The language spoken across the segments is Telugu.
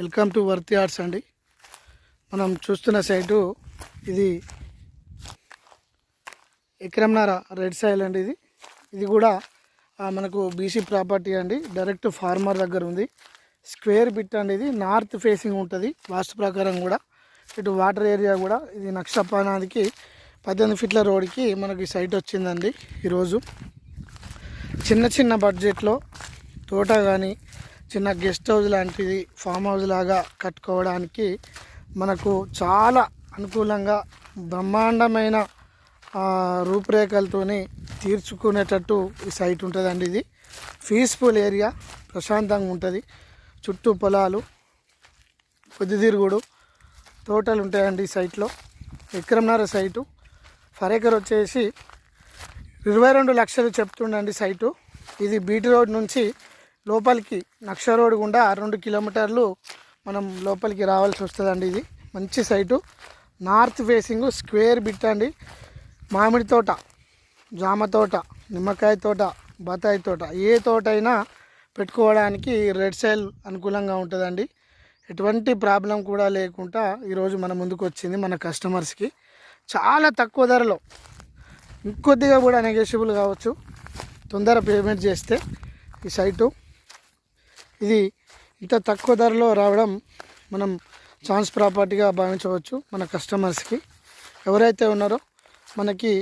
వెల్కమ్ టు వర్తి ఆర్ట్స్ అండి. మనం చూస్తున్న సైటు ఇది ఎకరంన్నర రెడ్ సాయిల్ అండి. ఇది కూడా మనకు బీసీ ప్రాపర్టీ అండి. డైరెక్ట్ ఫార్మర్ దగ్గర ఉంది. స్క్వేర్ బిట్ అండి. ఇది నార్త్ ఫేసింగ్ ఉంటుంది వాస్తు ప్రకారం కూడా. ఇటు వాటర్ ఏరియా కూడా ఇది నక్షపానానికి 18 ఫీట్ల రోడ్కి మనకి సైట్ వచ్చిందండి. ఈరోజు చిన్న చిన్న బడ్జెట్లో తోట కానీ చిన్న గెస్ట్ హౌస్ లాంటిది ఫామ్ హౌస్ లాగా కట్టుకోవడానికి మనకు చాలా అనుకూలంగా బ్రహ్మాండమైన రూపురేఖలతోని తీర్చుకునేటట్టు ఈ సైట్ ఉంటుందండి. ఇది పీస్ఫుల్ ఏరియా, ప్రశాంతంగా ఉంటుంది. చుట్టూ పొలాలు, పొద్దుతిరుగుడు తోటలు ఉంటాయండి ఈ సైట్లో. ఎకరంన్నర సైటు. ఫర్ ఎకర్ వచ్చేసి 22 లక్షలు చెప్తుండండి సైటు. ఇది బీటీ రోడ్ నుంచి లోపలికి నక్ష రోడ్ గుండా 2 కిలోమీటర్లు మనం లోపలికి రావాల్సి వస్తుందండి. ఇది మంచి site, north facing, square bit అండి. మామిడి తోట, జామ తోట, నిమ్మకాయ తోట, బత్తాయి తోట, ఏ తోట అయినా పెట్టుకోవడానికి రెడ్ సాయిల్ అనుకూలంగా ఉంటుందండి. ఎటువంటి ప్రాబ్లం కూడా లేకుండా ఈరోజు మన ముందుకు వచ్చింది మన కస్టమర్స్కి. చాలా తక్కువ ధరలో, ఇంకొద్దిగా కూడా నెగోషియబుల్ కావచ్చు తొందర పేమెంట్ చేస్తే. ఈ సైటు ఇది ఇంత తక్కువ ధరలో రావడం మనం ఛాన్స్ ప్రాపర్టీగా భావించవచ్చు మన కస్టమర్స్కి. ఎవరైతే ఉన్నారో మనకి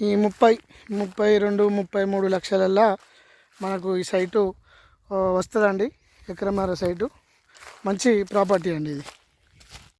ఈ 30, 32, 33 లక్షలల్లా మనకు ఈ సైటు వస్తుందండి. ఎకరంన్నర సైటు మంచి ప్రాపర్టీ అండి ఇది.